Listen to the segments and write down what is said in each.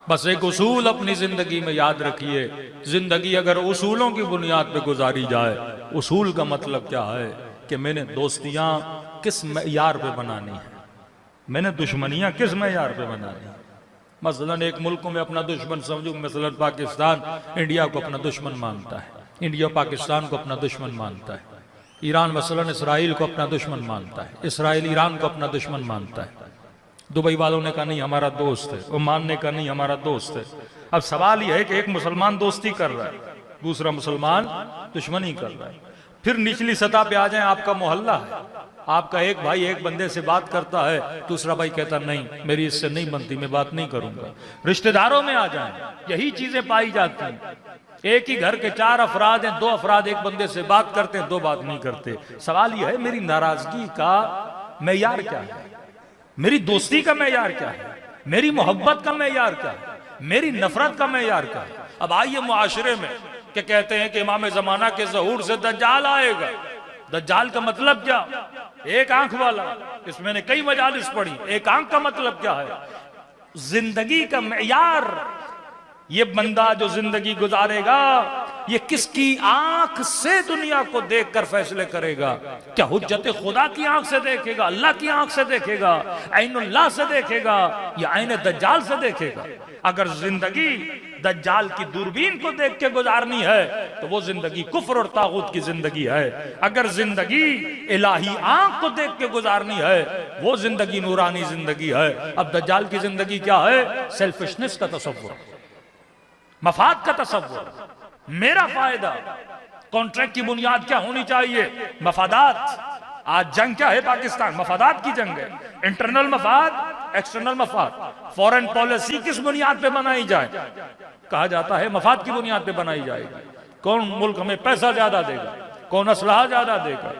बस एक उसूल अपनी जिंदगी में याद रखिए, जिंदगी अगर उसूलों की बुनियाद पे गुजारी जाए, उसूल का मतलब क्या है कि मैंने दोस्तियां किस मेयार पे बनानी है, मैंने दुश्मनियां किस मेयार पे बनानी है। मसलन एक मुल्क में अपना दुश्मन समझूं, मसलन पाकिस्तान इंडिया को अपना दुश्मन मानता है, इंडिया पाकिस्तान को अपना दुश्मन मानता है, ईरान मसलन इसराइल को अपना दुश्मन मानता है, इसराइल ईरान को अपना दुश्मन मानता है। दुबई वालों ने कहा नहीं हमारा दोस्त है, ओमान ने कहा नहीं हमारा दोस्त है। अब सवाल यह है कि एक मुसलमान दोस्ती कर रहा है, दूसरा मुसलमान दुश्मनी कर रहा है। फिर निचली सतह पे आ जाए, आपका मोहल्ला है, आपका एक भाई एक बंदे से बात करता है, दूसरा भाई कहता नहीं मेरी इससे नहीं बनती, मैं बात नहीं करूंगा। रिश्तेदारों में आ जाए, यही चीजें पाई जाती हैं। एक ही घर के 4 अफराद हैं, 2 अफराद एक बंदे से बात करते हैं, 2 बात नहीं करते। सवाल यह है मेरी नाराजगी का मेयार क्या है, मेरी दोस्ती का मेयार क्या है, मेरी मोहब्बत का मेयार क्या है, मेरी नफरत का मेयार क्या है। अब आइए मुआशरे में क्या कहते हैं कि इमाम जमाना के ज़हूर से दज्जाल आएगा। दज्जाल का मतलब क्या? एक आंख वाला। इसमें मैंने कई मजालिस पढ़ी, एक आंख का मतलब क्या है? जिंदगी का मेयार, ये बंदा जो जिंदगी गुजारेगा ये किसकी आंख से दुनिया को देखकर फैसले करेगा? क्या हुज्जत खुदा की आंख से देखेगा, अल्लाह की आंख से देखेगा, ऐनुल्लाह से देखेगा, या ऐन दज्जाल से देखेगा? अगर जिंदगी दज्जाल की दूरबीन को देख के गुजारनी है तो वो जिंदगी कुफ्र और तागूत की जिंदगी है। अगर जिंदगी इलाही आंख को देख के गुजारनी है वो जिंदगी नूरानी जिंदगी है। अब दज्जाल की जिंदगी क्या है? सेल्फिशनेस का तसव्वुर, मफाद का तसव्वुर, मेरा फायदा। कॉन्ट्रैक्ट की बुनियाद क्या होनी चाहिए? मफादात। आज जंग क्या है? पाकिस्तान मफादात की जंग है। इंटरनल मफाद, एक्सटर्नल मफाद। फॉरेन पॉलिसी किस बुनियाद पे बनाई जाए? कहा जाता है मफाद की बुनियाद पे बनाई जाएगी। कौन मुल्क हमें पैसा ज्यादा देगा, कौन असलहा ज्यादा देगा,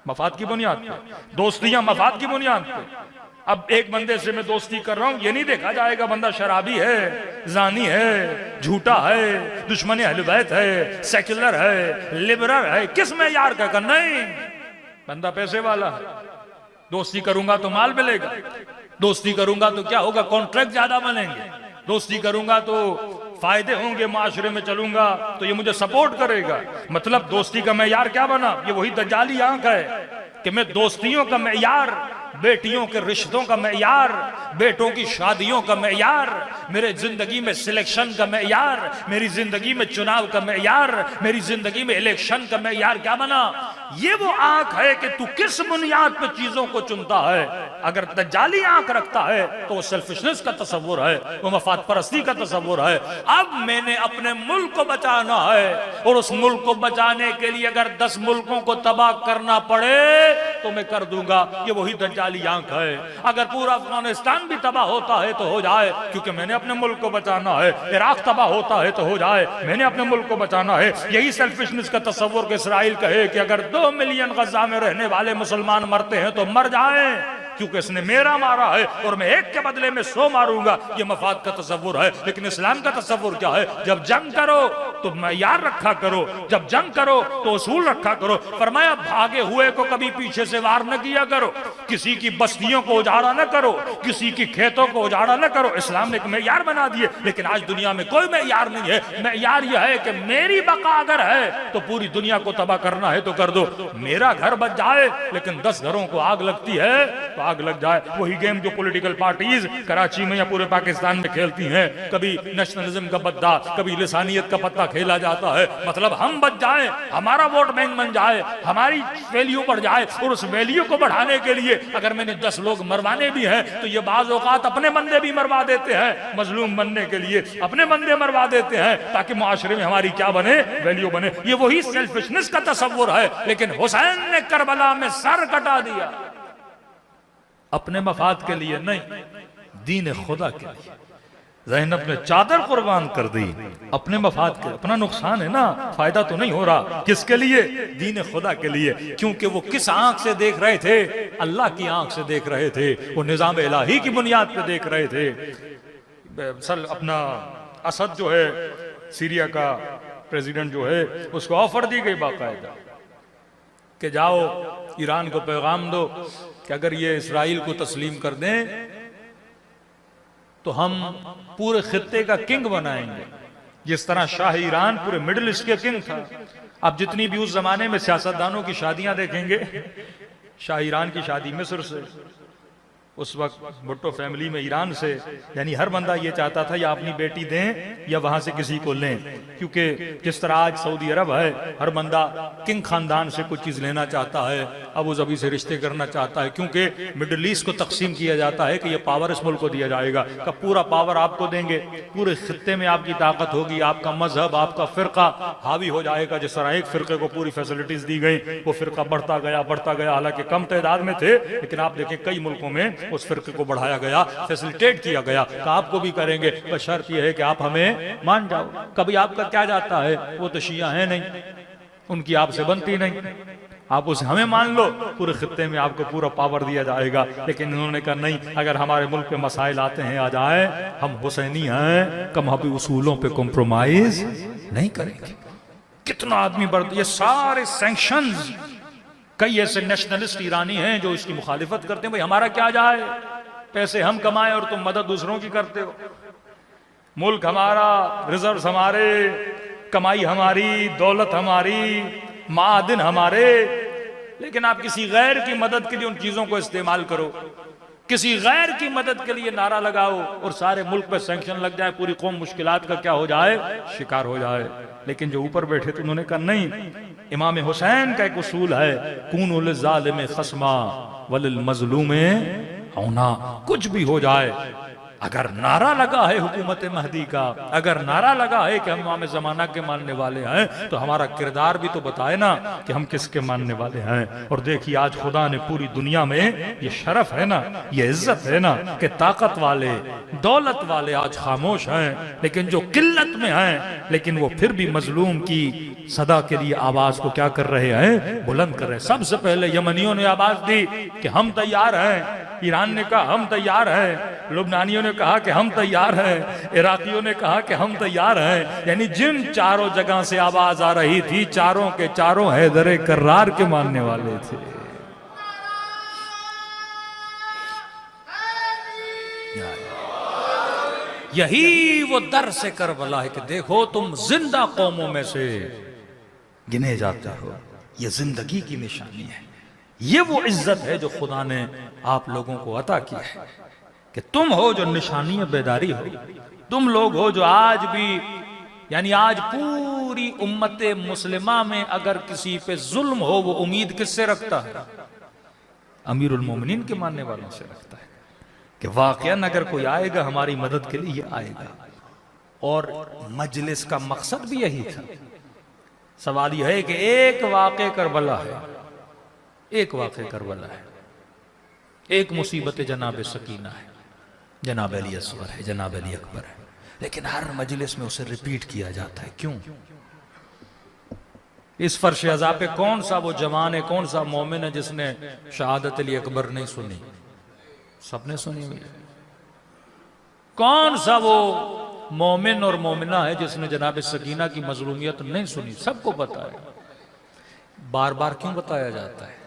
मफाद की बुनियाद पे। दोस्तियां मफाद की बुनियाद पे। अब एक बंदे से मैं दोस्ती कर रहा हूं, ये नहीं देखा जाएगा बंदा शराबी है, जानी है, झूठा है, दुश्मन अहले बैत है, सेक्युलर है, लिबरल है, किस मेयार का? नहीं, बंदा पैसे वाला है, दोस्ती करूंगा तो माल मिलेगा, दोस्ती करूंगा तो क्या होगा? कॉन्ट्रैक्ट ज्यादा बनेंगे, दोस्ती करूंगा तो फायदे होंगे, माशरे में चलूंगा तो ये मुझे सपोर्ट करेगा। मतलब दोस्ती का मेयार क्या बना? ये वही दज्जाली आंख है कि मैं दोस्तियों का मेयार, बेटियों के रिश्तों का मेयार, बेटों की शादियों का मेयार, मेरे जिंदगी में सिलेक्शन का मेयार, मेरी जिंदगी में चुनाव का मेयार, मेरी जिंदगी में इलेक्शन का मेयार क्या बना? ये वो आंख है कि तू किस बुनियाद पे चीजों को चुनता है। अगर दज्जाली आंख रखता है तो वो सेल्फिशनेस का तसव्वुर है, वो मफाद परस्ती का तसव्वुर है। अब मैंने अपने मुल्क को बचाना है और उस मुल्क को बचाने के लिए अगर 10 मुल्कों को तबाह करना पड़े तो मैं कर दूंगा। ये वही दज्जाली आंख है। अगर पूरा अफगानिस्तान भी तबाह होता है तो हो जाए, क्योंकि मैंने अपने मुल्क को बचाना है। इराक तबाह होता है तो हो जाए, मैंने अपने मुल्क को बचाना है। यही सेल्फिशनेस का तसव्वुर कि इसराइल कहे कि अगर 2 मिलियन गजा में रहने वाले मुसलमान मरते हैं तो मर जाएं, क्योंकि इसने मेरा मारा है और मैं एक के बदले में 100 मारूंगा। ये मफाद का तसव्वुर है। लेकिन इस्लाम का तसव्वुर क्या है? जब जंग करो तो मेयार रखा करो, जब जंग करो तो उसूल रखा करो। फरमाया भागे हुए को कभी पीछे से वार न किया करो, किसी की बस्तियों को उजाड़ा न करो, किसी की खेतों को उजाड़ा न करो। इस्लाम ने एक मेयार बना दिए। लेकिन आज दुनिया में कोई मेयार नहीं है। मेयार यह है कि मेरी बका अगर है तो पूरी दुनिया को तबाह करना है तो कर दो। मेरा घर बच जाए लेकिन 10 घरों को आग लगती है तो आग लग जाए। वही गेम जो पॉलिटिकल पार्टीज कराची में या पूरे पाकिस्तान में खेलती हैं। कभी नेशनलिज्म का पत्ता, कभी लिसानियत का पत्ता खेला जाता है। मतलब हम बच जाएं, हमारा वोट बैंक बन जाए, हमारी वैल्यू बढ़ जाए। और उस वैल्यू को बढ़ाने के लिए अगर मैंने 10 लोग मरवाने भी हैं तो ये बाज औकात अपने बंदे भी मरवा देते हैं। मजलूम बनने के लिए अपने बंदे मरवा देते हैं ताकि मुआशरे में हमारी क्या बने? वैल्यू बने। ये वही सेल्फिशनेस का तसव्वुर है। लेकिन हुसैन ने करबला में सर कटा दिया, अपने मफाद के लिए नहीं, दीन खुदा के लिए। ज़ैनब ने चादर कुर्बान कर दी अपने मफाद के। अपना नुकसान है ना, फायदा तो नहीं हो रहा। किसके लिए? दीन खुदा के लिए। क्योंकि वो किस आंख से देख रहे थे? अल्लाह की आंख से देख रहे थे। वो निजाम इलाही की बुनियाद पे देख रहे थे। सल अपना असद जो है सीरिया का प्रेसिडेंट जो है, उसको ऑफर दी गई बाकायदा कि जाओ ईरान को पैगाम दो कि अगर ये इसराइल को तस्लीम कर दें तो हम पूरे खित्ते का किंग बनाएंगे, जिस तरह शाह ईरान पूरे मिडिल ईस्ट के किंग था। आप जितनी भी उस जमाने में सियासतदानों की शादियां देखेंगे, शाह ईरान की शादी मिस्र से, उस वक्त भुट्टो फैमिली में ईरान से, यानी हर बंदा ये चाहता था या अपनी बेटी दें या वहां से किसी को लें, क्योंकि जिस तरह आज सऊदी अरब है, हर बंदा किंग खानदान से कुछ चीज लेना चाहता है, अबू धाबी से रिश्ते करना चाहता है, क्योंकि मिडिल ईस्ट को तकसीम किया जाता है कि ये पावर इस मुल्क को दिया जाएगा, का पूरा पावर आपको देंगे, पूरे खित्ते में आपकी ताकत होगी, आपका मजहब, आपका फिरका हावी हो जाएगा। जिस तरह एक फिरके को पूरी फैसिलिटीज दी गई, वो फिरका बढ़ता गया, हालांकि कम तादाद में थे, लेकिन आप देखें कई मुल्कों में उस फिरके को बढ़ाया गया, फैसिलिटेट किया गया, तो आपको भी करेंगे, पर शर्त यह है कि आप हमें मान जाओ। कभी आपका क्या जाता है, वो तो शिया है नहीं, उनकी आपसे बनती नहीं, आप उसे हमें मान लो, पूरे खित्ते में आपको पूरा पावर दिया जाएगा। लेकिन उन्होंने कहा नहीं, अगर हमारे मुल्क पे मसाइल आते हैं आ जाए, हम हुसैनी हैं, कम हम उसूलों पे कॉम्प्रोमाइज नहीं करेंगे। कितना आदमी बढ़, ये सारे सैंक्शंस, कई ऐसे नेशनलिस्ट ईरानी हैं जो इसकी मुखालिफत करते हैं, भाई हमारा क्या जाए, पैसे हम कमाए और तुम मदद दूसरों की करते हो, मुल्क हमारा, रिजर्व हमारे, कमाई हमारी, दौलत हमारी, मादिन हमारे, लेकिन आप किसी गैर की मदद के लिए उन चीजों को इस्तेमाल करो, किसी गैर की मदद के लिए नारा लगाओ और सारे मुल्क पे सैंक्शन लग जाए, पूरी कौम मुश्किलात का क्या हो जाए, शिकार हो जाए। लेकिन जो ऊपर बैठे थे उन्होंने कहा नहीं, इमाम हुसैन का एक उसूल है, कूनु लिज़ालिम खस्मा वलिल मज़लूम औना, कुछ भी हो जाए, अगर नारा लगा है हुकूमत महदी का, अगर नारा लगा है कि हम इमाम ज़माना के मानने वाले हैं, तो हमारा किरदार भी तो बताए ना कि हम किसके मानने वाले हैं। और देखिए आज खुदा ने पूरी दुनिया में ये शरफ है ना, ये इज्जत है ना, कि ताकत वाले, दौलत वाले आज खामोश हैं, लेकिन जो किल्लत में हैं, लेकिन वो फिर भी मजलूम की सदा के लिए आवाज को क्या कर रहे हैं, बुलंद कर रहे हैं। सबसे पहले यमनियों ने आवाज दी कि हम तैयार हैं, ईरान ने कहा हम तैयार हैं, लुबनानियों ने कहा कि हम तैयार हैं, इराकियों ने कहा कि हम तैयार हैं। यानी जिन चारों जगह से आवाज आ रही थी, चारों के चारों हैदर कर्रार के मानने वाले थे। यही वो दर से करबला है कि देखो तुम जिंदा कौमों में से गिने जाते हो, ये जिंदगी की निशानी है, ये वो इज्जत है जो खुदा ने आप लोगों को अता की है, कि तुम हो जो निशानी बेदारी हो, तुम लोग हो जो आज भी, यानी आज पूरी उम्मत मुस्लिमा में अगर किसी पे जुल्म हो, वो उम्मीद किससे रखता है, अमीरुल मोमिनीन के मानने वालों से रखता है, कि वाकयान अगर कोई आएगा हमारी मदद के लिए, ये आएगा। और मजलिस का मकसद भी यही था। सवाल यह है कि एक वाक़े करबला है, एक वाक़े करबला है, एक मुसीबत जनाब सकीना है, जनाब अली असगर है, जनाब अली अकबर है, लेकिन हर मजलिस में उसे रिपीट किया जाता है। क्यों? इस फर्श अज़ा पे कौन सा वो जवान है, कौन सा मोमिन है जिसने शहादत अली अकबर नहीं सुनी? सबने सुनी हुई। कौन सा वो मोमिन और मोमिना है जिसने जनाब सकीना की मजलूमियत नहीं सुनी? सबको पता है। बार बार क्यों बताया जाता है?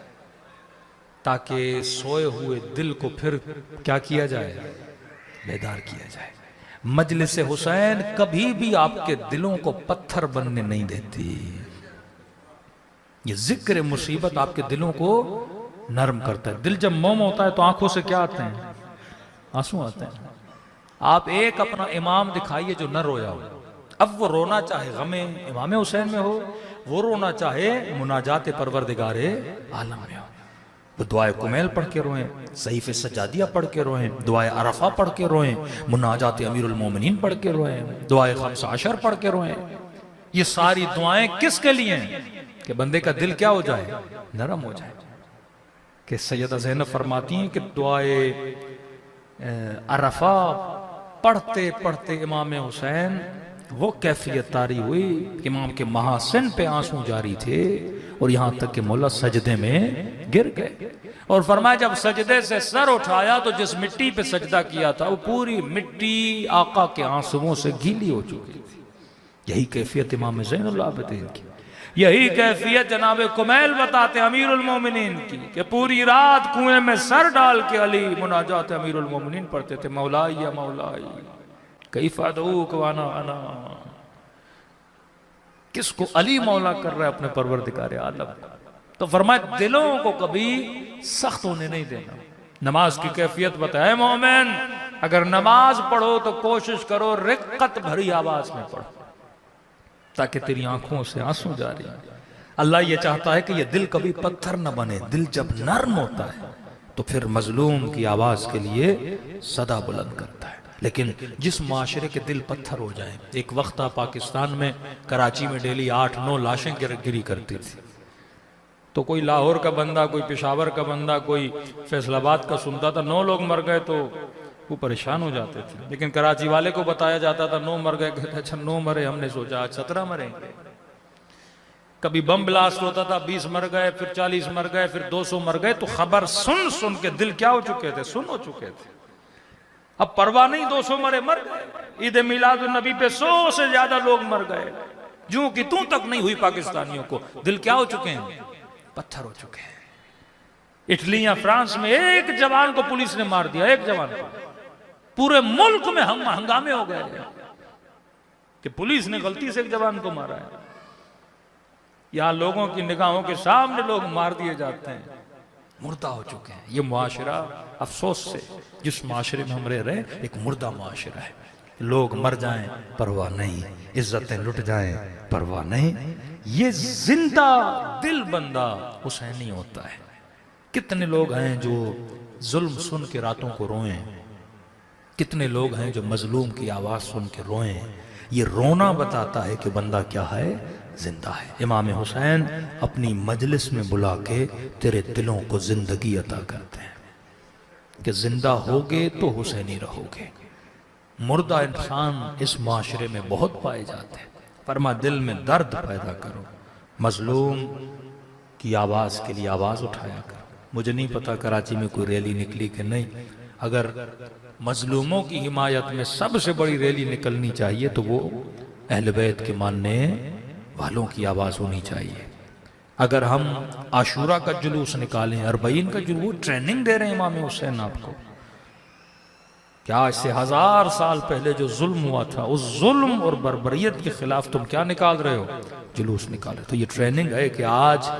ताकि सोए हुए दिल को फिर क्या किया जाए, बेदार किया जाए। मजलिस हुसैन कभी भी आपके दिलों को पत्थर बनने नहीं देती। ये जिक्र मुसीबत आपके दिलों को नरम करता है। दिल जब मोम होता है तो आंखों से क्या आते हैं? आंसू आते हैं। आप एक अपना इमाम दिखाइए जो न रोया हो। अब वो रोना चाहे गमे इमाम हुसैन में हो, वो रोना चाहे मुनाजात परवरदिगारे आलम में हो। वो दुआए कुमैल पढ़ के रोएं, सहीफ़े सजादिया पढ़ के रोएं, दुआए अरफा पढ़ के रोएं, मुनाजात अमीरुल मोमिनीन पढ़ के रोएं, दुआए खम्स अशर पढ़ के रोएं। ये सारी दुआएं किसके लिए हैं? कि बंदे का दिल क्या हो जाए, नरम हो जाए। कि सैयदा ज़ैनब फरमाती हैं कि दुआए अरफा पढ़ते पढ़ते इमाम हुसैन वो कैफियत तारी हुई कि इमाम के महासिन पे आंसू जारी थे और यहां तक कि मौला सजदे में गिर गए। और फरमाया जब सजदे से सर उठाया तो जिस मिट्टी पे सजदा किया था वो पूरी मिट्टी आका के आंसुओं से गीली हो चुकी थी। यही कैफियत इमाम ज़ैनुल आबिदीन की। यही कैफियत जनाब कुमैल बताते अमीरुल मोमिनीन की कि पूरी रात कुएं में सर डाल के अली मुनाजात अमीरुल मोमिनीन पढ़ते थे, मौलाई या मौलाई कैफा अदऊक वाना अना। किसको? अली मौला कर रहा है अपने परवरदिगार आलम। तो फरमाया दिलों को कभी सख्त होने नहीं देना। नमाज की कैफियत बताए मोमिन, अगर नमाज पढ़ो तो कोशिश करो रिक्कत भरी आवाज में पढ़ो, ताकि तेरी आंखों से आंसू जारी। अल्लाह ये चाहता है कि ये दिल कभी पत्थर न बने। दिल जब नर्म होता है तो फिर मजलूम की आवाज के लिए सदा बुलंद करता है। लेकिन जिस माशरे के दिल पत्थर हो जाए, एक वक्त था पाकिस्तान में कराची में डेली 8-9 लाशें गिरी करती थी, तो कोई लाहौर का बंदा, कोई पेशावर का बंदा, कोई फैसलाबाद का सुनता था 9 लोग मर गए तो वो परेशान हो जाते थे। लेकिन कराची वाले को बताया जाता था 9 मर गए, कहते अच्छा 9 मरे, हमने सोचा आज 17 मरेंगे। कभी बम ब्लास्ट होता था, 20 मर गए, फिर 40 मर गए, फिर 200 मर गए। तो खबर सुन सुन के दिल क्या हो चुके थे? सुन हो चुके थे। अब परवाह नहीं, 200 मरे मर गए। ईद मिलादुन नबी पे 100 से ज्यादा लोग मर गए, जूं की तू तक नहीं हुई पाकिस्तानियों को। दिल क्या हो चुके हैं? पत्थर हो चुके हैं। इटली या फ्रांस में एक जवान को पुलिस ने मार दिया, एक जवान को। पूरे मुल्क में हम हंगामे हो गए कि पुलिस ने गलती से एक जवान को मारा है। यहां लोगों की निगाहों के सामने लोग मार दिए जाते हैं, मुर्दा हो चुके हैं। ये मुआशरा अफसोस से जिस माशरे में हम रह रहे हैं, एक मुर्दा मुआशरा है। लोग मर जाएं परवाह नहीं, इज्जतें लुट जाएं परवाह नहीं। ये जिंदा दिल बंदा हुसैनी होता है। कितने लोग हैं जो जुल्म सुन के रातों को रोएं, कितने लोग हैं जो मजलूम की आवाज सुन के रोएं। ये रोना बताता है कि बंदा क्या है? जिंदा है। इमाम हुसैन अपनी मजलिस में बुला के तेरे दिलों को जिंदगी अता करते हैं कि जिंदा होगे तो हुसैनी रहोगे। मुर्दा इंसान इस माशरे में बहुत पाए जाते हैं। फरमा दिल में दर्द पैदा करो, मजलूम की आवाज के लिए आवाज उठाया करो। मुझे नहीं पता कराची में कोई रैली निकली कि नहीं। अगर मजलूमों की हिमायत में सबसे बड़ी रैली निकलनी चाहिए तो वो अहले बैत के मानने वालों की आवाज होनी चाहिए। अगर हम आशूरा का जुलूस निकालें, अरबईन का जुलूस, ट्रेनिंग दे रहे हैं इमाम हुसैन आपको। क्या इससे 1000 साल पहले जो जुल्म हुआ था, उस जुल्म और बर्बरियत के खिलाफ तुम क्या निकाल रहे हो? जुलूस निकाले। तो ये ट्रेनिंग है कि आज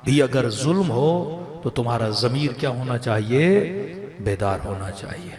भी अगर जुल्म हो तो तुम्हारा ज़मीर क्या होना चाहिए? बेदार होना चाहिए।